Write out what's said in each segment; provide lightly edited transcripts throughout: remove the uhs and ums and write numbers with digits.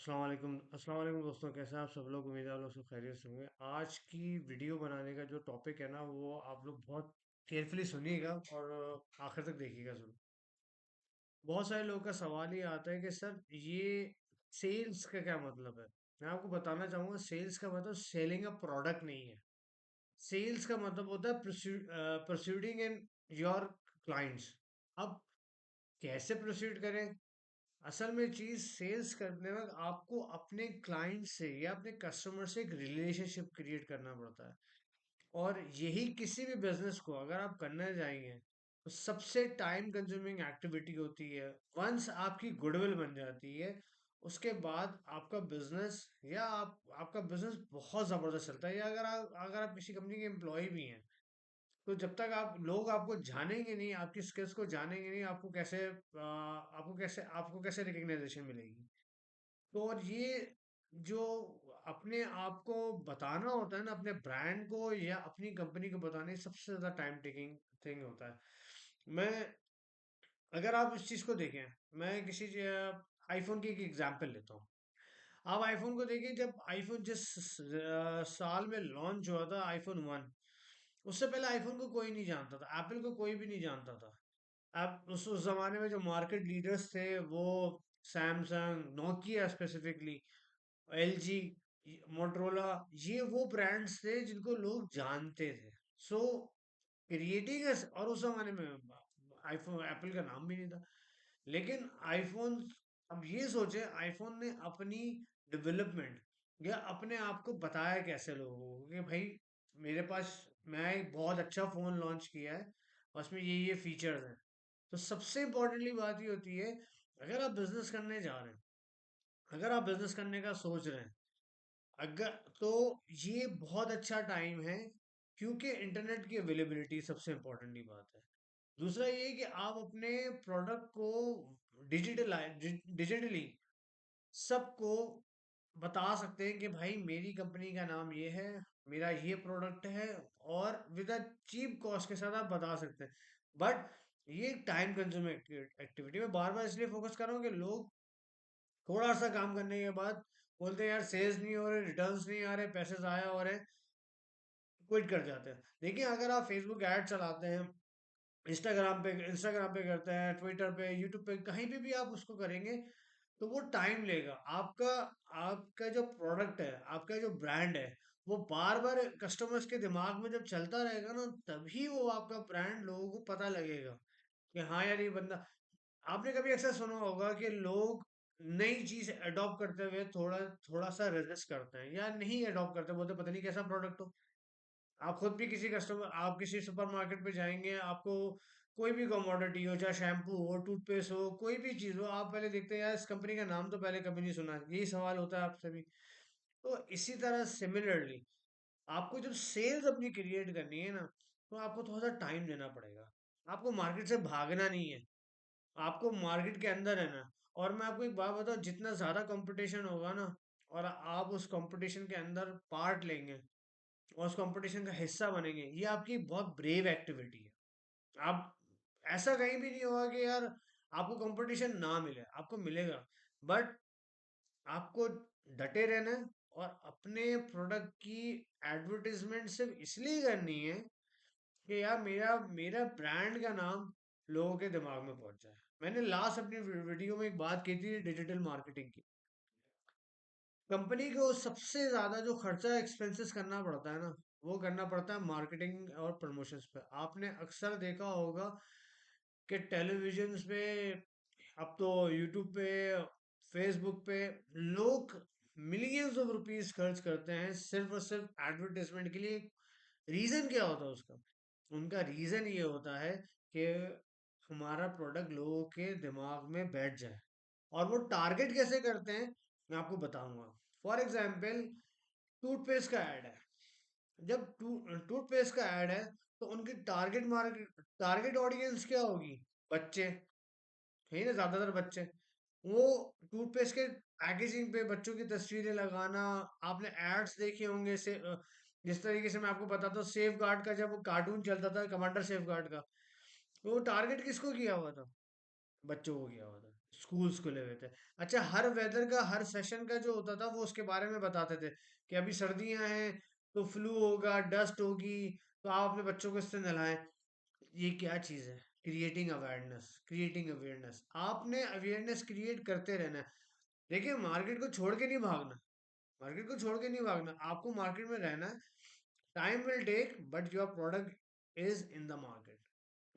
अस्सलाम वालेकुम दोस्तों, कैसे हैं आप सब लोग। उम्मीद है आप लोग सब खैरियत से होंगे। आज की वीडियो बनाने का जो टॉपिक है ना, वो आप लोग बहुत केयरफुली सुनिएगा और आखिर तक देखिएगा जरूर। बहुत सारे लोगों का सवाल ये आता है कि सर, ये सेल्स का क्या मतलब है। मैं आपको बताना चाहूंगा, सेल्स का मतलब सेलिंग अ प्रोडक्ट नहीं है। सेल्स का मतलब होता है प्रोसीडिंग इन योर क्लाइंट्स। अब कैसे प्रोसीड करें। असल में चीज सेल्स करने में आपको अपने क्लाइंट से या अपने कस्टमर से एक रिलेशनशिप क्रिएट करना पड़ता है। और यही किसी भी बिजनेस को अगर आप करने जाएंगे तो सबसे टाइम कंज्यूमिंग एक्टिविटी होती है। वंस आपकी गुडविल बन जाती है, उसके बाद आपका बिजनेस या आपका बिजनेस बहुत जबरदस्त चलता है। या अगर आप किसी कंपनी के एम्प्लॉय भी हैं, तो जब तक आप लोग आपको जानेंगे नहीं, आपकी स्किल्स को जानेंगे नहीं, आपको कैसे रिकग्नाइजेशन मिलेगी। तो और ये जो अपने आप को बताना होता है ना, अपने ब्रांड को या अपनी कंपनी को बताने, सबसे ज्यादा टाइम टेकिंग थिंग होता है। मैं अगर आप इस चीज को देखें, मैं किसी आईफोन की एक एग्जांपल लेता हूँ। आप आईफोन को देखिए, जब आईफोन जिस साल में लॉन्च हुआ था, आईफोन 1, उससे पहले आईफोन को कोई नहीं जानता था, एप्पल को कोई भी नहीं जानता था। अब उस जमाने में जो मार्केट लीडर्स थे वो Samsung, Nokia specifically, LG, Motorola, ये वो ब्रांड्स थे जिनको लोग जानते थे। सो क्रिएटिंग, और उस जमाने में आईफोन, एप्पल का नाम भी नहीं था। लेकिन आईफोन, अब ये सोचे, आईफोन ने अपनी डेवलपमेंट या अपने आप को बताया कैसे लोगों को कि भाई मेरे पास, मैं एक बहुत अच्छा फोन लॉन्च किया है और उसमें ये फीचर्स हैं। तो सबसे इम्पोर्टेंटली बात ये होती है, अगर आप बिजनेस करने जा रहे हैं, अगर आप बिजनेस करने का सोच रहे हैं, अगर तो ये बहुत अच्छा टाइम है, क्योंकि इंटरनेट की अवेलेबिलिटी सबसे इम्पोर्टेंटली बात है। दूसरा ये है कि आप अपने प्रोडक्ट को डिजिटली सबको बता सकते हैं कि भाई मेरी कंपनी का नाम ये है, मेरा ये प्रोडक्ट है, और विद अ चीप कॉस्ट के साथ आप बता सकते हैं। बट ये टाइम कंज्यूमिंग एक्टिविटी में बार बार इसलिए फोकस कर रहा हूँ कि लोग थोड़ा सा काम करने के बाद बोलते हैं यार सेल्स नहीं हो रहे, रिटर्न्स नहीं आ रहे, पैसे जाया हो रहे, क्विट कर जाते हैं। देखिए, अगर आप फेसबुक ऐड चलाते हैं, इंस्टाग्राम पे करते हैं, ट्विटर पे, यूट्यूब पे, कहीं पे भी आप उसको करेंगे, तो वो टाइम लेगा। आपका आपका जो प्रोडक्ट है, आपका जो ब्रांड है, वो बार बार कस्टमर्स के दिमाग में जब चलता रहेगा ना, तभी वो आपका ब्रांड लोगों को पता लगेगा कि हाँ यार, ये बंदा। आपने कभी ऐसा सुना होगा कि लोग नई चीज अडॉप्ट करते हुए थोड़ा थोड़ा सा रेजिस्ट करते हैं या नहीं अडॉप्ट करते, बोलते पता नहीं कैसा प्रोडक्ट हो। आप खुद भी आप किसी सुपरमार्केट पे जाएंगे, आपको कोई भी कमोडिटी हो, चाहे शैम्पू हो, टूथपेस्ट हो, कोई भी चीज हो, आप पहले देखते हैं यार इस कंपनी का नाम तो पहले कभी नहीं सुना है। यही सवाल होता है आपसे भी। तो इसी तरह सिमिलरली, आपको जब सेल्स अपनी क्रिएट करनी है ना, तो आपको थोड़ा सा टाइम देना पड़ेगा। आपको मार्केट से भागना नहीं है, आपको मार्केट के अंदर है ना। और मैं आपको एक बात बताऊं, जितना ज्यादा कंपटीशन होगा ना, और आप उस कंपटीशन के अंदर पार्ट लेंगे और उस कंपटीशन का हिस्सा बनेंगे, ये आपकी बहुत ब्रेव एक्टिविटी है। आप, ऐसा कहीं भी नहीं होगा कि यार आपको कंपटीशन ना मिले, आपको मिलेगा। बट आपको डटे रहना है और अपने प्रोडक्ट की एडवर्टीजमेंट सिर्फ इसलिए करनी है कि यार मेरा मेरा ब्रांड का नाम लोगों के दिमाग में पहुंच जाए। मैंने लास्ट अपनी वीडियो में एक बात की थी डिजिटल मार्केटिंग की। कंपनी को सबसे ज्यादा जो खर्चा एक्सपेंसेस करना पड़ता है ना, वो करना पड़ता है मार्केटिंग और प्रमोशंस पे। आपने अक्सर देखा होगा कि टेलीविजन पे, अब तो यूट्यूब पे, फेसबुक पे, लोग मिलियंस ऑफ रुपीस खर्च करते हैं सिर्फ और सिर्फ एडवर्टाइजमेंट के लिए। रीजन क्या होता है उसका? उनका रीजन ये होता है कि हमारा प्रोडक्ट लोगों के दिमाग में बैठ जाए। और वो टारगेट कैसे करते हैं, मैं आपको बताऊंगा। फॉर एग्जाम्पल, टूथपेस्ट का ऐड है। जब टूथपेस्ट का ऐड है, तो उनकी टारगेट ऑडियंस क्या होगी? बच्चे, है ना, ज्यादातर बच्चे। वो टूथपेस्ट के पैकेजिंग पे बच्चों की तस्वीरें लगाना, आपने एड्स देखे होंगे से जिस तरीके से मैं आपको बताता हूँ, सेफ गार्ड का जब वो कार्टून चलता था, कमांडर सेफ गार्ड का, तो वो टारगेट किसको किया हुआ था? बच्चों को किया हुआ था। स्कूल्स खुले हुए थे। अच्छा, हर वेदर का, हर सेशन का जो होता था वो उसके बारे में बताते थे कि अभी सर्दियां हैं तो फ्लू होगा, डस्ट होगी, तो आप अपने बच्चों को इससे नहलाएं। ये क्या चीज़ है? Creating awareness, creating awareness. आपने अवेयरनेस क्रिएट करते रहना है। देखिए, मार्केट को छोड़ के नहीं भागना, मार्केट को छोड़ के नहीं भागना, आपको मार्केट में रहना है। Time will take, but your product is in the market.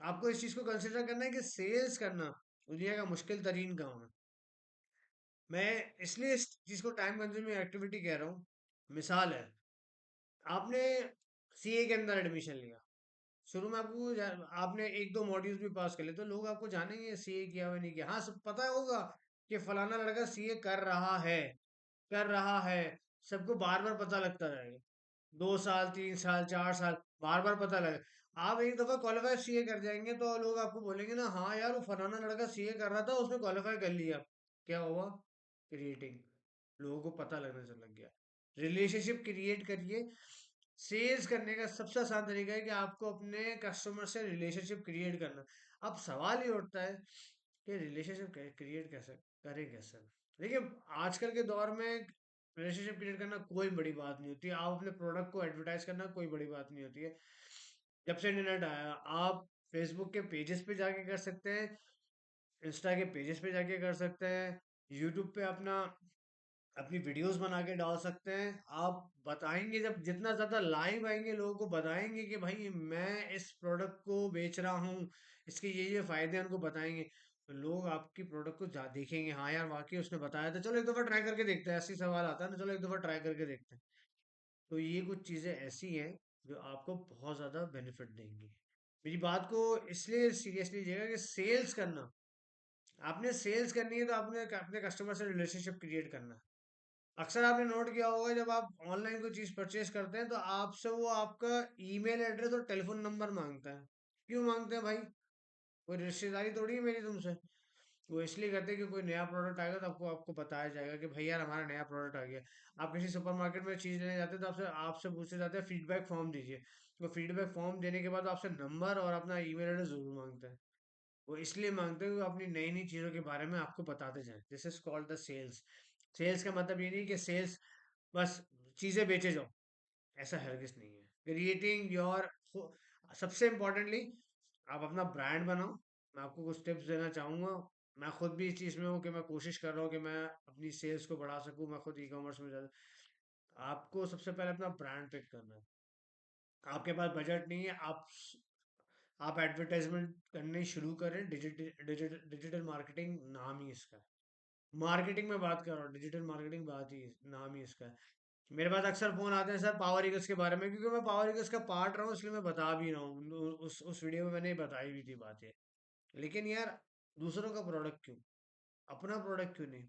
आपको इस चीज को कंसिडर करना है कि सेल्स करना दुनिया का मुश्किल तरीन काम है। मैं इसलिए इस चीज को टाइम कंज्यूमिंग एक्टिविटी कह रहा हूँ। मिसाल है, आपने सीए के अंदर एडमिशन लिया। शुरू में आपको आपने एक दो मॉड्यूल्स भी पास कर लिए तो लोग आपको जानेंगे सीए किया हुआ नहीं किया। हाँ, सब पता होगा कि फलाना लड़का सीए कर रहा है, कर रहा है। सबको बार बार पता लगता रहेगा, 2 साल, 3 साल, 4 साल, बार बार पता लगे। आप एक दफा क्वालिफाई सीए कर जाएंगे तो लोग आपको बोलेंगे ना, हाँ यार वो फलाना लड़का सीए कर रहा था, उसने क्वालिफाई कर लिया। क्या हुआ? क्रिएटिंग। लोगों को पता लगने से लग गया। रिलेशनशिप क्रिएट करिए। सेल्स करने का सबसे आसान तरीका है कि आपको अपने कस्टमर से रिलेशनशिप क्रिएट करना। अब सवाल ये उठता है कि रिलेशनशिप क्रिएट कैसे करें, कैसे? देखिए, आजकल के दौर में रिलेशनशिप क्रिएट करना कोई बड़ी बात नहीं होती है। आप अपने प्रोडक्ट को एडवर्टाइज करना कोई बड़ी बात नहीं होती है। जब से इंटरनेट आया, आप फेसबुक के पेजेस पे जाके कर सकते हैं, इंस्टा के पेजेस पे जाके कर सकते हैं, यूट्यूब पे अपना अपनी वीडियोस बना के डाल सकते हैं। आप बताएंगे, जब जितना ज्यादा लाइव आएंगे लोगों को बताएंगे कि भाई मैं इस प्रोडक्ट को बेच रहा हूँ, इसके ये फायदे हैं, उनको बताएंगे, तो लोग आपकी प्रोडक्ट को देखेंगे। हाँ यार, वाकई उसने बताया था, चलो एक दफा ट्राई करके देखते हैं। ऐसी सवाल आता है ना, चलो एक दफा ट्राई करके देखते हैं। तो ये कुछ चीजें ऐसी हैं जो आपको बहुत ज्यादा बेनिफिट देंगी। मेरी बात को इसलिए सीरियसली लीजिएगा कि सेल्स करना, आपने सेल्स करनी है तो आपने अपने कस्टमर से रिलेशनशिप क्रिएट करना है। अक्सर आपने नोट किया होगा, जब आप ऑनलाइन कोई चीज परचेज करते हैं तो आपसे वो आपका ईमेल एड्रेस और टेलीफोन नंबर मांगता है। क्यों मांगते हैं भाई? कोई रिश्तेदारी थोड़ी है मेरी तुमसे। वो इसलिए करते हैं कि कोई नया प्रोडक्ट आएगा तो आपको आपको बताया जाएगा कि भाई यार हमारा नया प्रोडक्ट आ गया। आप किसी सुपरमार्केट में चीज लेने जाते हैं तो आपसे आपसे पूछे जाते हैं फीडबैक फॉर्म दीजिए। तो फीडबैक फॉर्म देने के बाद आपसे नंबर और अपना ईमेल एड्रेस जरूर मांगते हैं। वो इसलिए मांगते हैं कि वो अपनी नई नई चीजों के बारे में आपको बताते जाएं। This is called the sales. Sales का मतलब ये नहीं कि सेल्स बस चीजें बेचे जाओ, ऐसा हरगिज नहीं है। क्रिएटिंग योर, सबसे इम्पोर्टेंटली आप अपना ब्रांड बनाओ। मैं आपको कुछ टिप्स देना चाहूंगा। मैं खुद भी इस चीज में हूँ कि मैं कोशिश कर रहा हूँ कि मैं अपनी सेल्स को बढ़ा सकूँ। मैं खुद ई कॉमर्स में आपको सबसे पहले अपना ब्रांड पिक करना है। आपके पास बजट नहीं है, आप एडवर्टाइजमेंट करने शुरू करें। डिजिटल डिजिटल डिजिटल मार्केटिंग नाम ही इसका है। मार्केटिंग में बात कर रहा हूँ, डिजिटल मार्केटिंग बात ही नाम ही इसका है। मेरे पास अक्सर फोन आते हैं सर पावर ईगल्स के बारे में, क्योंकि मैं पावर ईगल्स का पार्ट रहा हूँ इसलिए मैं बता भी रहा हूँ। उस वीडियो में मैंने बताई भी थी बातें। लेकिन यार, दूसरों का प्रोडक्ट क्यों, अपना प्रोडक्ट क्यों नहीं?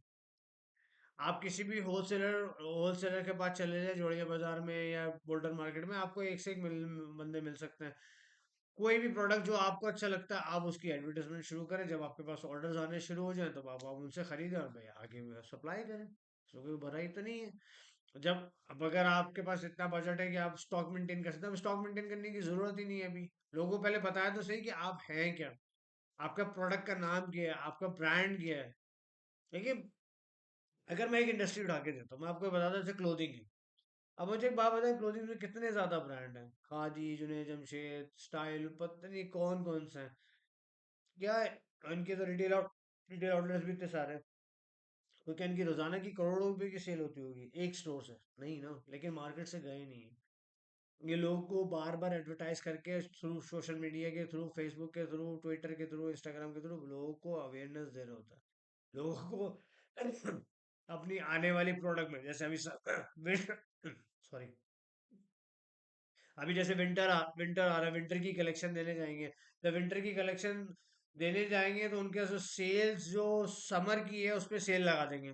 आप किसी भी होलसेलर के पास चले जाए, जोड़िया बाजार में या बोल्डर मार्केट में, आपको एक से एक बंदे मिल सकते हैं। कोई भी प्रोडक्ट जो आपको अच्छा लगता है, आप उसकी एडवर्टाइजमेंट शुरू करें। जब आपके पास ऑर्डर्स आने शुरू हो जाएं, तब आप उनसे खरीदें और भाई आगे सप्लाई करें। इसमें कोई बुराई तो नहीं है। जब अब अगर आपके पास इतना बजट है कि आप स्टॉक मेंटेन कर सकते हैं, अब स्टॉक मेंटेन करने की जरूरत ही नहीं है। अभी लोगों को पहले बताया तो सही कि आप हैं क्या, आपका प्रोडक्ट का नाम क्या है, आपका ब्रांड क्या है। देखिए, अगर मैं एक इंडस्ट्री उठा के देता हूँ, मैं आपको बताता हूँ जैसे क्लोथिंग है। अब मुझे एक बात बताएं, क्लोथिंग में कितने ज्यादा ब्रांड हैं। खादी, जुने जमशेद, स्टाइल, पता नहीं कौन कौन से हैं। क्या है, इनके तो रिटेल आउटलेट्स भी इतने सारे हैं। तो क्या इनकी रोजाना की करोड़ों रुपए की सेल होती होगी एक स्टोर से? नहीं ना, लेकिन मार्केट से गए नहीं है। ये लोगों को बार बार एडवर्टाइज करके थ्रू सोशल मीडिया के थ्रू, फेसबुक के थ्रू, ट्विटर के थ्रू, इंस्टाग्राम के थ्रू लोगों को अवेयरनेस देना होता है। लोगों को अपनी आने वाली प्रोडक्ट में, जैसे अभी सॉरी, अभी जैसे विंटर आ रहा है, विंटर की कलेक्शन देने जाएंगे। तो विंटर की कलेक्शन देने जाएंगे तो उनके जो सेल्स जो समर की है उस पे सेल लगा देंगे।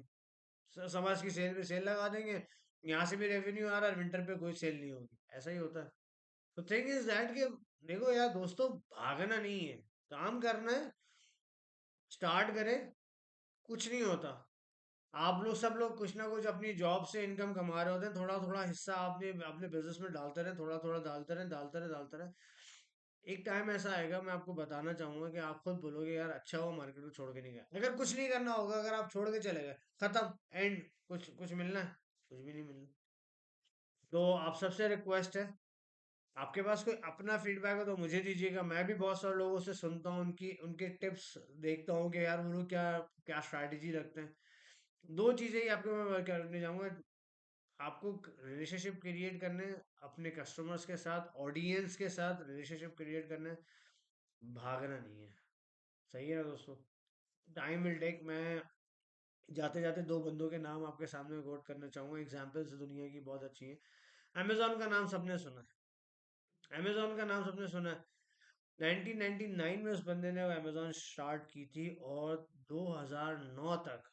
समर की सेल पे सेल लगा देंगे। यहाँ से भी रेवेन्यू आ रहा है, विंटर पे कोई सेल नहीं होगी। ऐसा ही होता है। तो थिंग इज दैट कि देखो यार दोस्तों, भागना नहीं है, काम करना है। स्टार्ट करें, कुछ नहीं होता। आप लोग सब लोग कुछ ना कुछ अपनी जॉब से इनकम कमा रहे होते हैं। थोड़ा थोड़ा हिस्सा आपने अपने बिजनेस में डालते रहे, थोड़ा थोड़ा डालते रहे, डालते रहे, डालते रहे। एक टाइम ऐसा आएगा, मैं आपको बताना चाहूंगा कि आप खुद बोलोगे यार अच्छा हुआ मार्केट को छोड़ के नहीं गया। अगर कुछ नहीं करना होगा, अगर आप छोड़ के चले गए, खत्म, एंड, कुछ कुछ मिलना है? कुछ भी नहीं मिलना। तो आप सबसे रिक्वेस्ट है, आपके पास कोई अपना फीडबैक है तो मुझे दीजिएगा। मैं भी बहुत सारे लोगों से सुनता हूँ, उनकी उनके टिप्स देखता हूँ कि यार वो लोग क्या क्या स्ट्रैटेजी रखते हैं। दो चीजें ही आपको मैं करने जाऊंगा। आपको रिलेशनशिप क्रिएट करने हैं, अपने कस्टमर्स के साथ, ऑडियंस के साथ रिलेशनशिप क्रिएट करना है, भागना नहीं है। सही है ना दोस्तों? Time will take. मैं जाते जाते दो बंदों के नाम आपके सामने कोट करना चाहूंगा, एग्जाम्पल्स दुनिया की बहुत अच्छी है। अमेजोन का नाम सबने सुना है, अमेजोन का नाम सबने सुना है। 1999 में उस बंदे ने वो अमेजोन स्टार्ट की थी, और 2009 तक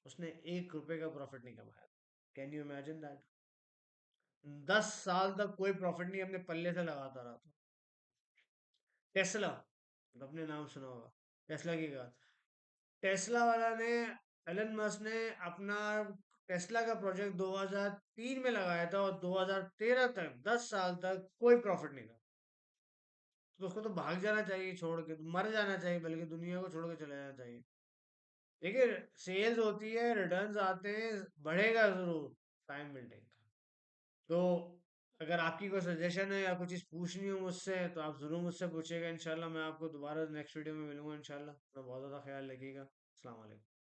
उसने 1 रुपए का प्रॉफिट नहीं कमाया। Can you imagine that? 10 साल तक कोई प्रॉफिट नहीं, अपने पल्ले से लगाता रहा था। टेस्ला, अपने नाम सुना होगा, टेस्ला की बात। टेस्ला वाला ने, एलन मस्क ने अपना टेस्ला का प्रोजेक्ट 2003 में लगाया था, और 2013 तक, 10 साल तक कोई प्रॉफिट नहीं था। तो उसको तो भाग जाना चाहिए, छोड़ के मर जाना चाहिए, बल्कि दुनिया को छोड़ के चले जाना चाहिए। देखिए, सेल्स होती है, रिटर्न्स आते हैं, बढ़ेगा जरूर, टाइम विल टेक। तो अगर आपकी कोई सजेशन है या कुछ चीज पूछनी हो मुझसे, तो आप जरूर मुझसे पूछिएगा। इंशाल्लाह मैं आपको दोबारा नेक्स्ट वीडियो में मिलूंगा। इंशाल्लाह, अपना बहुत ज्यादा ख्याल रखिएगा। अस्सलाम वालेकुम।